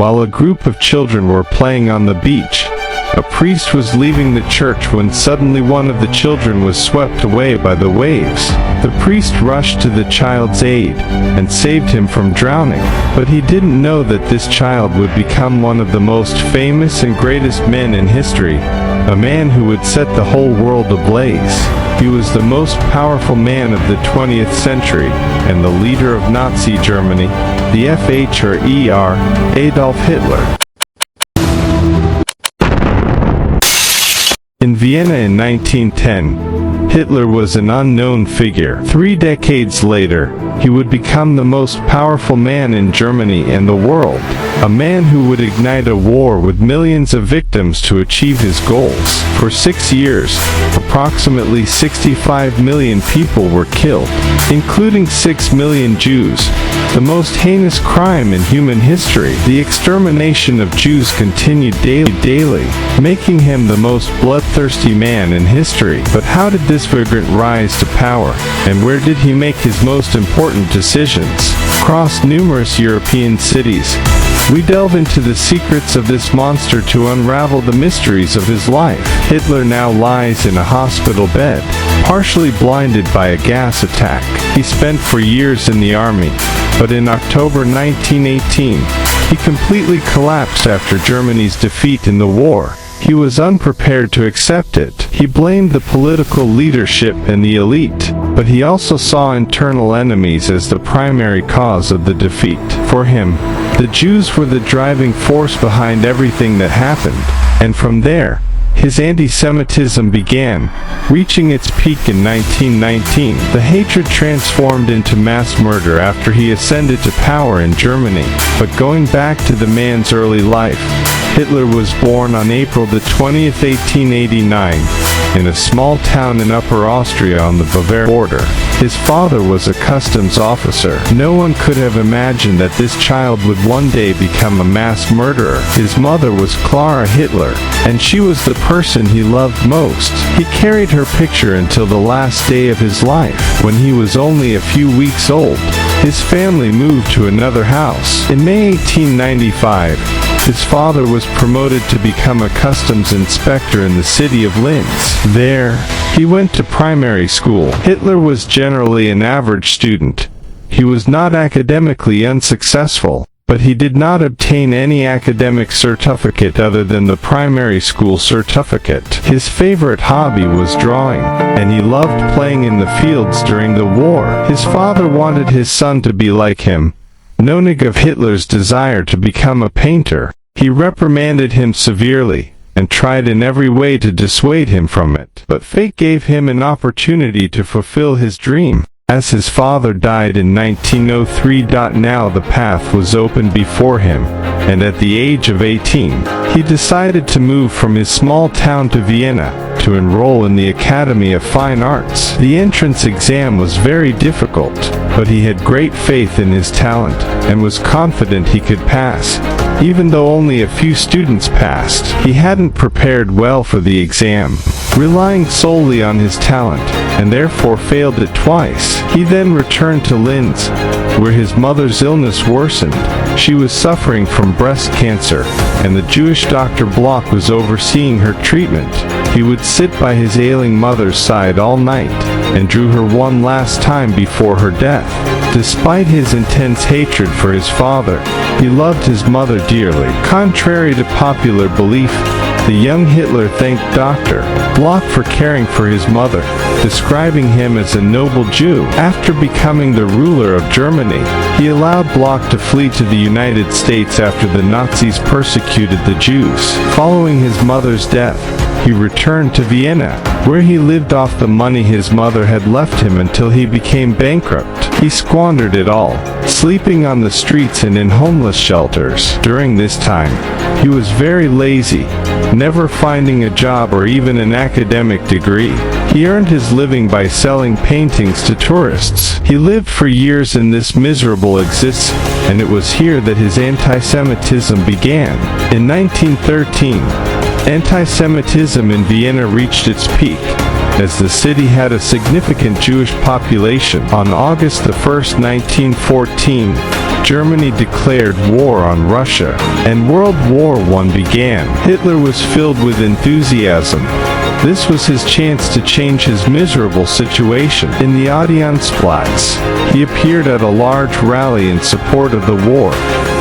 while a group of children were playing on the beach. A priest was leaving the church when suddenly one of the children was swept away by the waves. The priest rushed to the child's aid and saved him from drowning, but he didn't know that this child would become one of the most famous and greatest men in history, a man who would set the whole world ablaze. He was the most powerful man of the 20th century and the leader of Nazi Germany, the FHRER, Adolf Hitler. In Vienna in 1910, Hitler was an unknown figure. 3 decades later, he would become the most powerful man in Germany and the world, a man who would ignite a war with millions of victims to achieve his goals. For 6 years, approximately 65 million people were killed, including 6 million Jews, the most heinous crime in human history. The extermination of Jews continued daily, making him the most bloodthirsty man in history. But how did this vagrant rise to power, and where did he make his most important decisions? Across numerous European cities, we delve into the secrets of this monster to unravel the mysteries of his life. Hitler now lies in a hospital bed, partially blinded by a gas attack. He spent for years in the army, but in October 1918, he completely collapsed after Germany's defeat in the war. He was unprepared to accept it. He blamed the political leadership and the elite, but he also saw internal enemies as the primary cause of the defeat. For him, the Jews were the driving force behind everything that happened, and from there, his anti-Semitism began, reaching its peak in 1919. The hatred transformed into mass murder after he ascended to power in Germany. But going back to the man's early life, Hitler was born on April the 20th, 1889, in a small town in Upper Austria on the Bavarian border. His father was a customs officer. No one could have imagined that this child would one day become a mass murderer. His mother was Clara Hitler, and she was the person he loved most. He carried her picture until the last day of his life. When he was only a few weeks old, his family moved to another house. In May 1895, his father was promoted to become a customs inspector in the city of Linz. There, he went to primary school. Hitler was generally an average student. He was not academically unsuccessful, but he did not obtain any academic certificate other than the primary school certificate. His favorite hobby was drawing, and he loved playing in the fields during the war. His father wanted his son to be like him. Knowing of Hitler's desire to become a painter, he reprimanded him severely and tried in every way to dissuade him from it. But fate gave him an opportunity to fulfill his dream. As his father died in 1903, now the path was open before him, and at the age of 18, he decided to move from his small town to Vienna to enroll in the Academy of Fine Arts. The entrance exam was very difficult, but he had great faith in his talent and was confident he could pass. Even though only a few students passed, he hadn't prepared well for the exam, relying solely on his talent, and therefore failed it twice. He then returned to Linz, where his mother's illness worsened. She was suffering from breast cancer, and the Jewish Dr. Bloch was overseeing her treatment. He would sit by his ailing mother's side all night, and drew her one last time before her death. Despite his intense hatred for his father, he loved his mother dearly. Contrary to popular belief, the young Hitler thanked Dr. Bloch for caring for his mother, describing him as a noble Jew. After becoming the ruler of Germany, he allowed Bloch to flee to the United States after the Nazis persecuted the Jews. Following his mother's death, he returned to Vienna, where he lived off the money his mother had left him until he became bankrupt. He squandered it all, sleeping on the streets and in homeless shelters. During this time, he was very lazy, never finding a job or even an academic degree. He earned his living by selling paintings to tourists. He lived for years in this miserable existence, and it was here that his anti-Semitism began. In 1913, anti-Semitism in Vienna reached its peak, as the city had a significant Jewish population. On August 1, 1914, Germany declared war on Russia, and World War I began. Hitler was filled with enthusiasm. This was his chance to change his miserable situation. In the Audienzplatz, he appeared at a large rally in support of the war.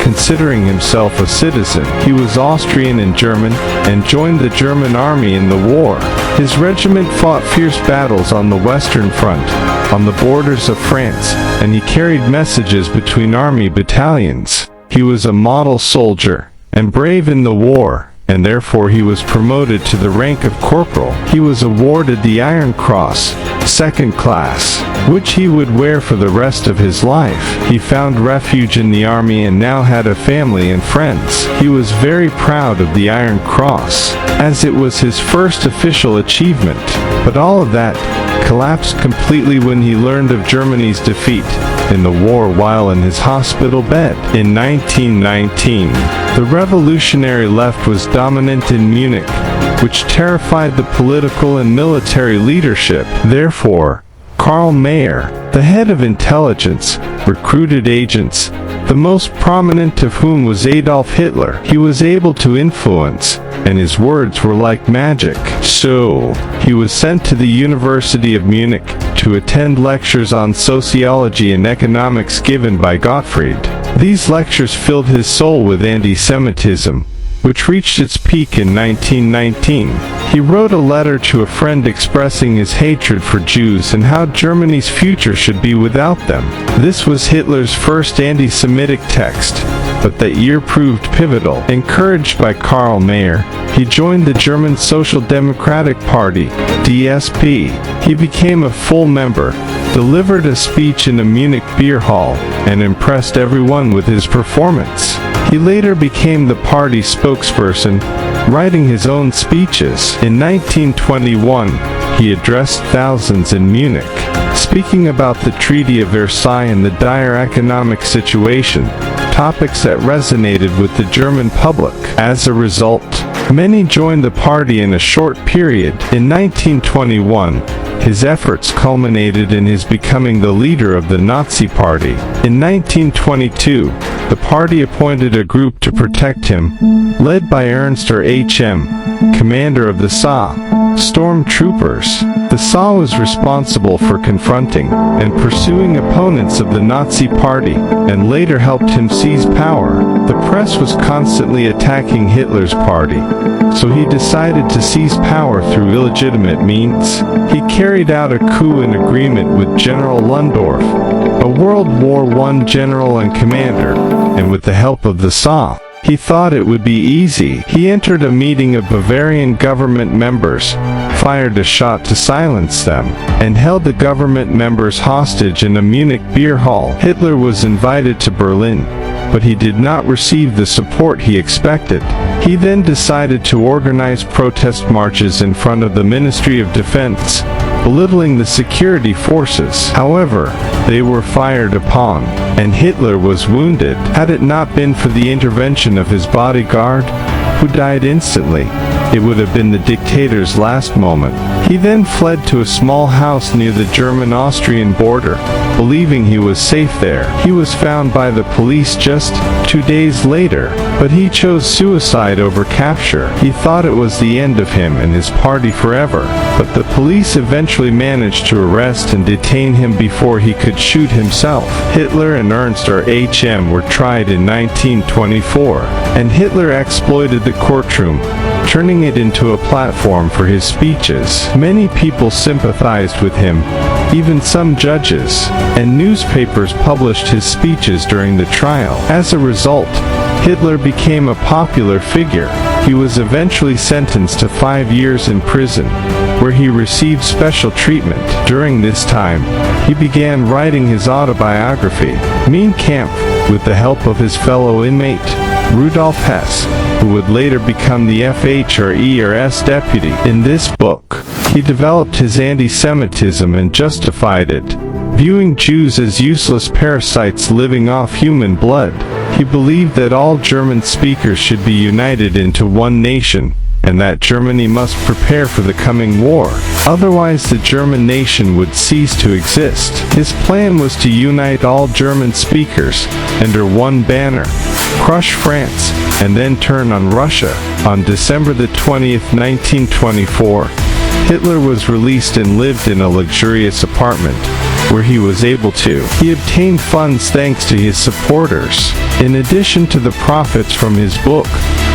Considering himself a citizen, he was Austrian and German, and joined the German army in the war. His regiment fought fierce battles on the Western Front, on the borders of France, and he carried messages between army battalions. He was a model soldier, and brave in the war, and therefore he was promoted to the rank of corporal. He was awarded the Iron Cross, second class, which he would wear for the rest of his life. He found refuge in the army and now had a family and friends. He was very proud of the Iron Cross, as it was his first official achievement. But all of that collapsed completely when he learned of Germany's defeat in the war while in his hospital bed. In 1919, the revolutionary left was dominant in Munich, which terrified the political and military leadership. Therefore, Karl Mayr, the head of intelligence, recruited agents, the most prominent of whom was Adolf Hitler. He was able to influence, and his words were like magic. So, he was sent to the University of Munich to attend lectures on sociology and economics given by Gottfried. These lectures filled his soul with anti-Semitism, which reached its peak in 1919. He wrote a letter to a friend expressing his hatred for Jews and how Germany's future should be without them. This was Hitler's first anti-Semitic text, but that year proved pivotal. Encouraged by Karl Mayr, he joined the German Social Democratic Party, DSP. He became a full member, delivered a speech in a Munich beer hall, and impressed everyone with his performance. He later became the party spokesperson, writing his own speeches. In 1921, he addressed thousands in Munich, speaking about the Treaty of Versailles and the dire economic situation, topics that resonated with the German public. As a result, many joined the party in a short period. In 1921, his efforts culminated in his becoming the leader of the Nazi Party. In 1922, the party appointed a group to protect him, led by Ernster H.M., commander of the SA stormtroopers. The SA was responsible for confronting and pursuing opponents of the Nazi Party, and later helped him seize power. The press was constantly attacking Hitler's party, so he decided to seize power through illegitimate means. He carried out a coup in agreement with General Lundorf, a World War I general and commander, and with the help of the SA. He thought it would be easy. He entered a meeting of Bavarian government members, fired a shot to silence them, and held the government members hostage in a Munich beer hall. Hitler was invited to Berlin, but he did not receive the support he expected. He then decided to organize protest marches in front of the Ministry of Defense, belittling the security forces. However, they were fired upon, and Hitler was wounded. Had it not been for the intervention of his bodyguard, who died instantly, it would have been the dictator's last moment. He then fled to a small house near the German-Austrian border, believing he was safe there. He was found by the police just 2 days later, but he chose suicide over capture. He thought it was the end of him and his party forever, but the police eventually managed to arrest and detain him before he could shoot himself. Hitler and Ernster H.M. were tried in 1924, and Hitler exploited the courtroom, turning it into a platform for his speeches. Many people sympathized with him, even some judges, and newspapers published his speeches during the trial. As a result, Hitler became a popular figure. He was eventually sentenced to 5 years in prison, where he received special treatment. During this time, he began writing his autobiography, Mein Kampf, with the help of his fellow inmate, Rudolf Hess, who would later become the FHRER's deputy. In this book, he developed his anti-Semitism and justified it, viewing Jews as useless parasites living off human blood. He believed that all German speakers should be united into one nation, and that Germany must prepare for the coming war. Otherwise, the German nation would cease to exist. His plan was to unite all German speakers under one banner, crush France, and then turn on Russia. On December the 20th, 1924, Hitler was released and lived in a luxurious apartment, where he was able to. He obtained funds thanks to his supporters. In addition to the profits from his book,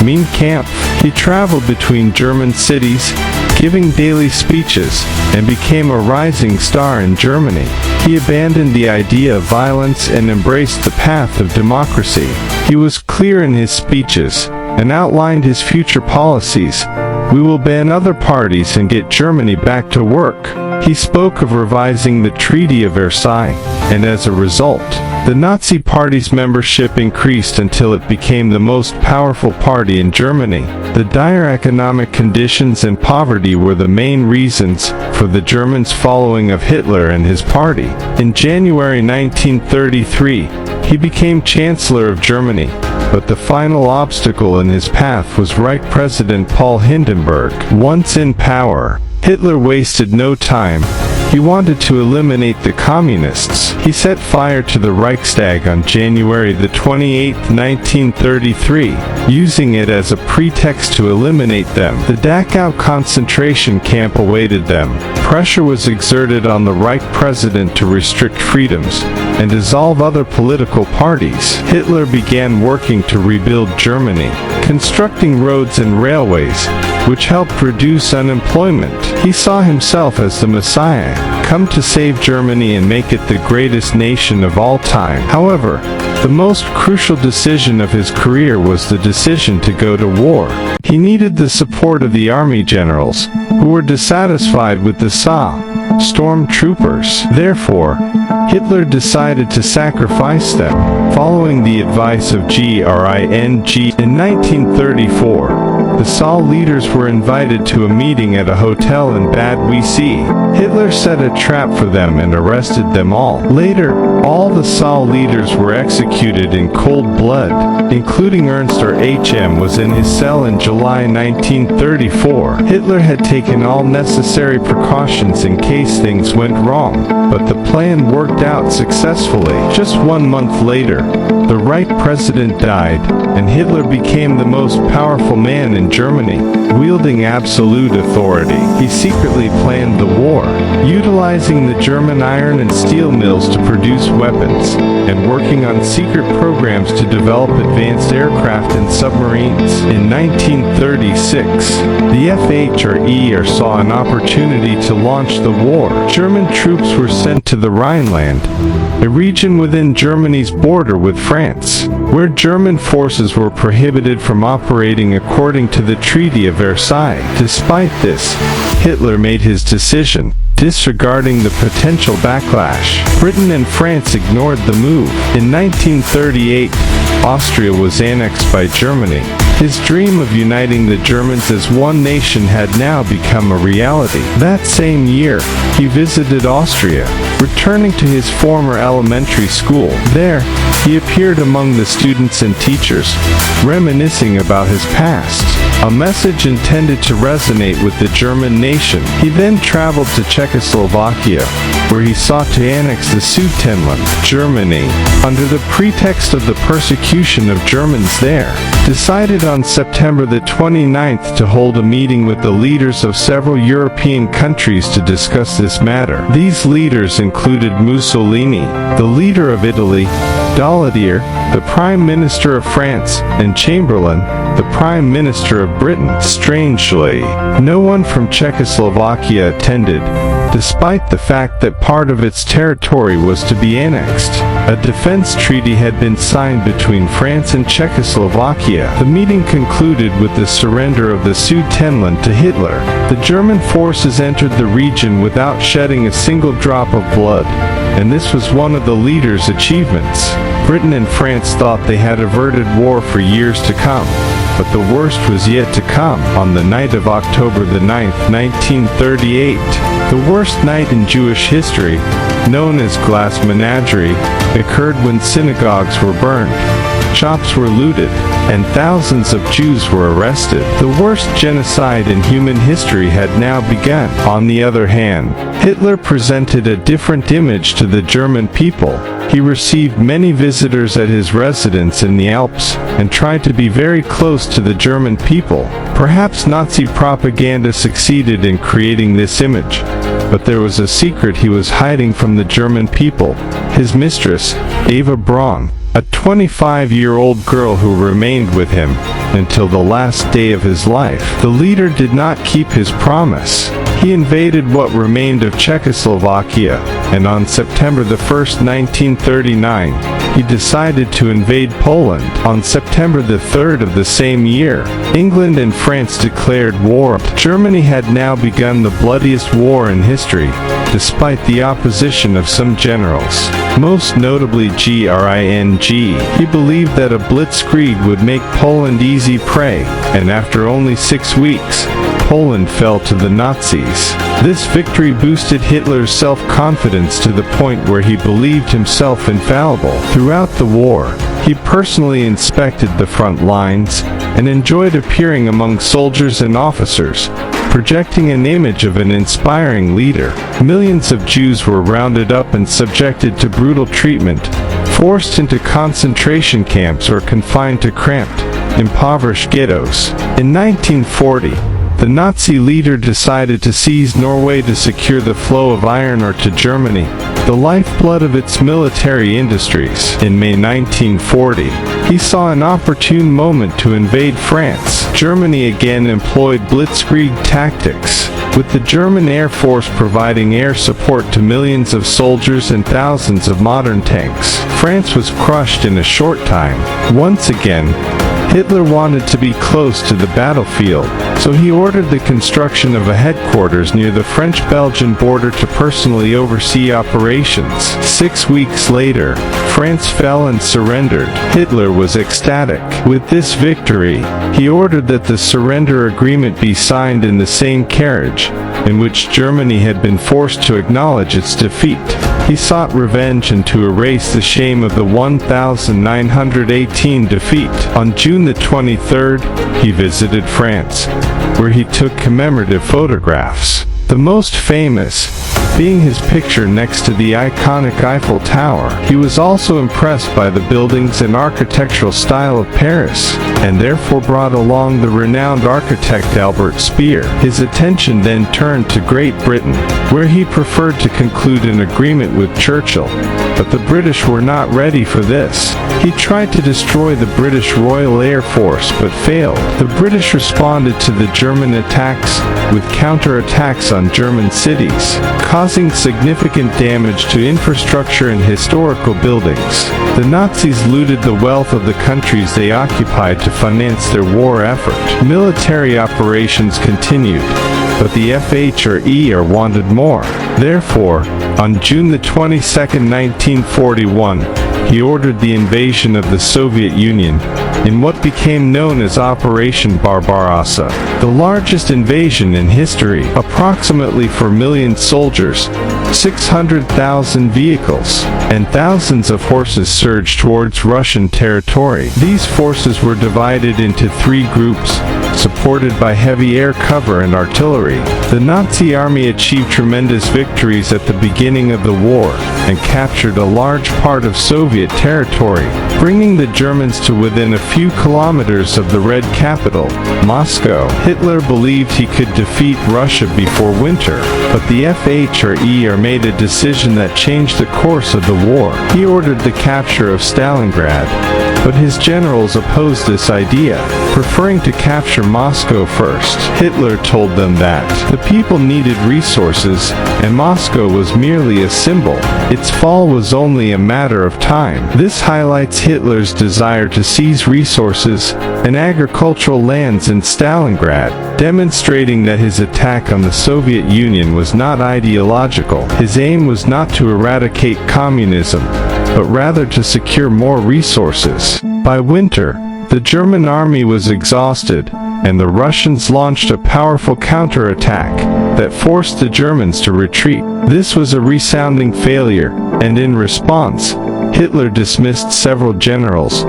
Mein Kampf, he traveled between German cities, giving daily speeches, and became a rising star in Germany. He abandoned the idea of violence and embraced the path of democracy. He was clear in his speeches, and outlined his future policies. We will ban other parties and get Germany back to work. He spoke of revising the Treaty of Versailles, and as a result, the Nazi Party's membership increased until it became the most powerful party in Germany. The dire economic conditions and poverty were the main reasons for the Germans' following of Hitler and his party. In January 1933, he became Chancellor of Germany, but the final obstacle in his path was Reich President Paul Hindenburg. Once in power, Hitler wasted no time. He wanted to eliminate the communists. He set fire to the Reichstag on January the 28th, 1933, using it as a pretext to eliminate them. The Dachau concentration camp awaited them. Pressure was exerted on the Reich president to restrict freedoms and dissolve other political parties. Hitler began working to rebuild Germany, constructing roads and railways, which helped reduce unemployment. He saw himself as the Messiah, come to save Germany and make it the greatest nation of all time. However, the most crucial decision of his career was the decision to go to war. He needed the support of the army generals, who were dissatisfied with the stormtroopers. Therefore, Hitler decided to sacrifice them. Following the advice of Göring, in 1934, the SA leaders were invited to a meeting at a hotel in Bad Wiessee. Hitler set a trap for them and arrested them all. Later, all the SA leaders were executed in cold blood, including Ernst Rhm was in his cell in July 1934. Hitler had taken all necessary precautions in case things went wrong, but the plan worked out successfully. Just 1 month later, the Reich president died, and Hitler became the most powerful man in Germany, wielding absolute authority. He secretly planned the war, utilizing the German iron and steel mills to produce weapons, and working on secret programs to develop advanced aircraft and submarines. In 1936, the FHRE saw an opportunity to launch the war. German troops were sent to the Rhineland, a region within Germany's border with France, where German forces were prohibited from operating according to the Treaty of Versailles. Despite this, Hitler made his decision, disregarding the potential backlash. Britain and France ignored the move. In 1938, Austria was annexed by Germany. His dream of uniting the Germans as one nation had now become a reality. That same year, he visited Austria, returning to his former elementary school. There, he appeared among the students and teachers, reminiscing about his past, a message intended to resonate with the German nation. He then traveled to Czechoslovakia, where he sought to annex the Sudetenland. Germany, under the pretext of the persecution of Germans there, decided on September the 29th to hold a meeting with the leaders of several European countries to discuss this matter. These leaders included Mussolini, the leader of Italy, Daladier, the Prime Minister of France, and Chamberlain, the Prime Minister of Britain. Strangely, no one from Czechoslovakia attended, despite the fact that part of its territory was to be annexed. A defense treaty had been signed between France and Czechoslovakia. The meeting concluded with the surrender of the Sudetenland to Hitler. The German forces entered the region without shedding a single drop of blood, and this was one of the leaders' achievements. Britain and France thought they had averted war for years to come, but the worst was yet to come. On the night of October the 9th, 1938, the worst night in Jewish history, known as Glass Menagerie, occurred when synagogues were burned, shops were looted, and thousands of Jews were arrested. The worst genocide in human history had now begun. On the other hand, Hitler presented a different image to the German people. He received many visitors at his residence in the Alps, and tried to be very close to the German people. Perhaps Nazi propaganda succeeded in creating this image, but there was a secret he was hiding from the German people: his mistress, Eva Braun, a 25-year-old girl who remained with him until the last day of his life. The leader did not keep his promise. He invaded what remained of Czechoslovakia, and on September 1, 1939, he decided to invade Poland. On September 3 of the same year, England and France declared war. Germany had now begun the bloodiest war in history, despite the opposition of some generals, most notably Göring. He believed that a blitzkrieg would make Poland easy prey, and after only 6 weeks, Poland fell to the Nazis. This victory boosted Hitler's self-confidence to the point where he believed himself infallible. Throughout the war, he personally inspected the front lines, and enjoyed appearing among soldiers and officers, projecting an image of an inspiring leader. Millions of Jews were rounded up and subjected to brutal treatment, forced into concentration camps or confined to cramped, impoverished ghettos. In 1940, the Nazi leader decided to seize Norway to secure the flow of iron ore to Germany, the lifeblood of its military industries. In May 1940, he saw an opportune moment to invade France. Germany again employed blitzkrieg tactics, with the German Air Force providing air support to millions of soldiers and thousands of modern tanks. France was crushed in a short time. Once again, Hitler wanted to be close to the battlefield, so he ordered the construction of a headquarters near the French-Belgian border to personally oversee operations. 6 weeks later, France fell and surrendered. Hitler was ecstatic. With this victory, he ordered that the surrender agreement be signed in the same carriage in which Germany had been forced to acknowledge its defeat. He sought revenge and to erase the shame of the 1918 defeat. On June the 23rd, he visited France, where he took commemorative photographs. The most famous being his picture next to the iconic Eiffel Tower. He was also impressed by the buildings and architectural style of Paris, and therefore brought along the renowned architect Albert Speer. His attention then turned to Great Britain, where he preferred to conclude an agreement with Churchill, but the British were not ready for this. He tried to destroy the British Royal Air Force but failed. The British responded to the German attacks with counterattacks on German cities, causing significant damage to infrastructure and historical buildings. The Nazis looted the wealth of the countries they occupied to finance their war effort. Military operations continued, but the FHRE wanted more. Therefore, on June the 22nd, 1941, he ordered the invasion of the Soviet Union in what became known as Operation Barbarossa, the largest invasion in history. Approximately 4 million soldiers, 600,000 vehicles, and thousands of horses surged towards Russian territory. These forces were divided into 3 groups, supported by heavy air cover and artillery. The Nazi army achieved tremendous victories at the beginning of the war, and captured a large part of Soviet territory, bringing the Germans to within a few kilometers of the Red capital, Moscow. Hitler believed he could defeat Russia before winter, but the FHRE made a decision that changed the course of the war. He ordered the capture of Stalingrad, but his generals opposed this idea, preferring to capture Moscow first. Hitler told them that the people needed resources, and Moscow was merely a symbol. Its fall was only a matter of time. This highlights Hitler's desire to seize resources and agricultural lands in Stalingrad, demonstrating that his attack on the Soviet Union was not ideological. His aim was not to eradicate communism, but rather to secure more resources. By winter, the German army was exhausted, and the Russians launched a powerful counterattack that forced the Germans to retreat. This was a resounding failure, and in response, Hitler dismissed several generals,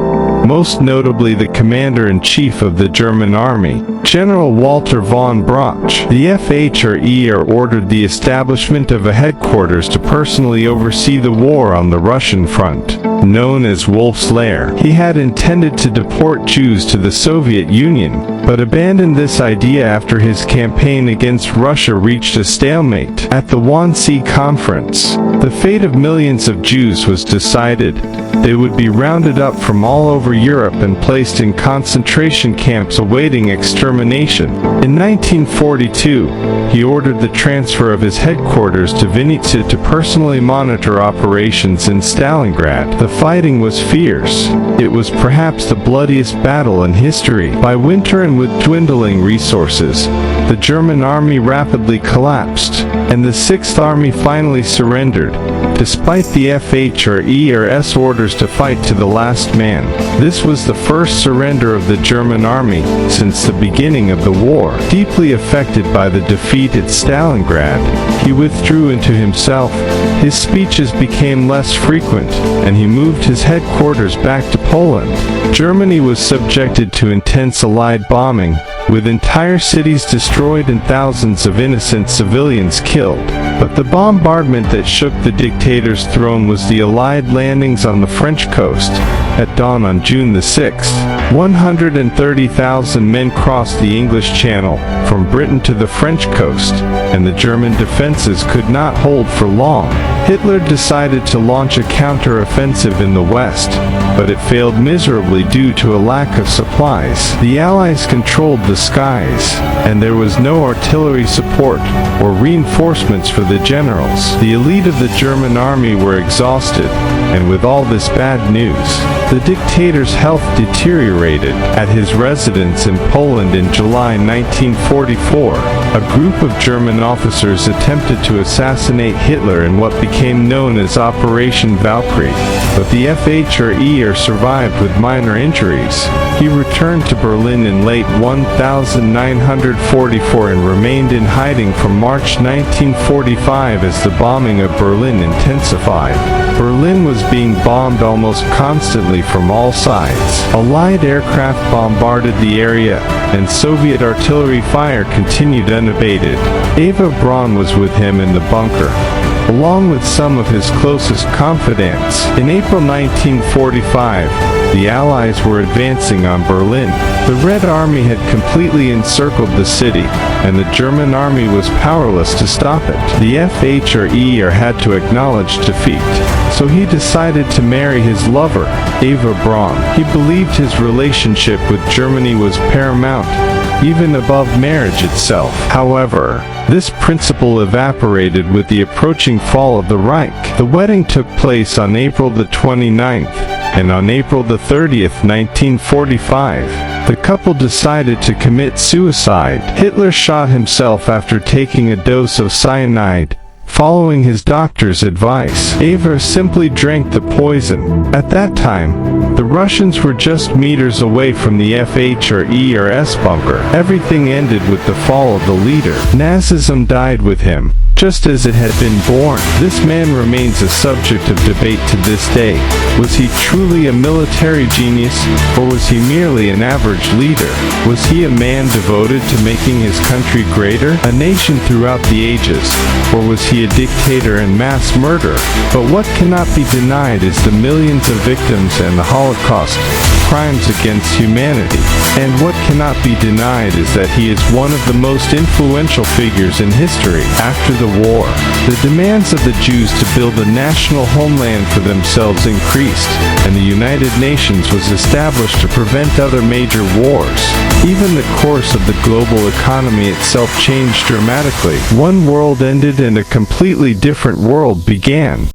most notably the commander-in-chief of the German army, General Walter von Brauch. The FHRER ordered the establishment of a headquarters to personally oversee the war on the Russian front, known as Wolf's Lair. He had intended to deport Jews to the Soviet Union, but abandoned this idea after his campaign against Russia reached a stalemate. At the Wannsee Conference, the fate of millions of Jews was decided. They would be rounded up from all over Europe and placed in concentration camps awaiting extermination. In 1942, he ordered the transfer of his headquarters to Vinnytsia to personally monitor operations in Stalingrad. The fighting was fierce. It was perhaps the bloodiest battle in history. By winter and with dwindling resources, the German army rapidly collapsed, and the Sixth Army finally surrendered, despite the FHRER's orders to fight to the last man. This was the first surrender of the German army since the beginning of the war. Deeply affected by the defeat at Stalingrad, he withdrew into himself. His speeches became less frequent, and he moved his headquarters back to Poland. Germany was subjected to intense Allied bombing, with entire cities destroyed and thousands of innocent civilians killed. But the bombardment that shook the dictator's throne was the Allied landings on the French coast. At dawn on June the 6th, 130,000 men crossed the English Channel from Britain to the French coast, and the German defenses could not hold for long. Hitler decided to launch a counter-offensive in the west, but it failed miserably due to a lack of supplies. The Allies controlled the skies, and there was no artillery support or reinforcements for the generals. The elite of the German army were exhausted, and with all this bad news, the dictator's health deteriorated. At his residence in Poland in July 1944, a group of German officers attempted to assassinate Hitler in what became known as Operation Valkyrie, but the FHRER survived with minor injuries. He returned to Berlin in late 1944 and remained in hiding from March 1945 as the bombing of Berlin intensified. Berlin was being bombed almost constantly from all sides. Allied aircraft bombarded the area, and Soviet artillery fire continued unabated. Eva Braun was with him in the bunker, along with some of his closest confidants. In April 1945, the Allies were advancing on Berlin. The Red Army had completely encircled the city, and the German army was powerless to stop it. The FHRER had to acknowledge defeat, so he decided to marry his lover, Eva Braun. He believed his relationship with Germany was paramount, even above marriage itself. However, this principle evaporated with the approaching fall of the Reich. The wedding took place on April the 29th, and on April the 30th, 1945, the couple decided to commit suicide. Hitler shot himself after taking a dose of cyanide, following his doctor's advice. Eva simply drank the poison. At that time, the Russians were just meters away from the FHRER's bunker. Everything ended with the fall of the leader. Nazism died with him, just as it had been born. This man remains a subject of debate to this day. Was he truly a military genius, or was he merely an average leader? Was he a man devoted to making his country greater, a nation throughout the ages, or was he a dictator and mass murderer? But what cannot be denied is the millions of victims and the Holocaust, crimes against humanity. And what cannot be denied is that he is one of the most influential figures in history. After the war, the demands of the Jews to build a national homeland for themselves increased, and the United Nations was established to prevent other major wars. Even the course of the global economy itself changed dramatically. One world ended and a completely different world began.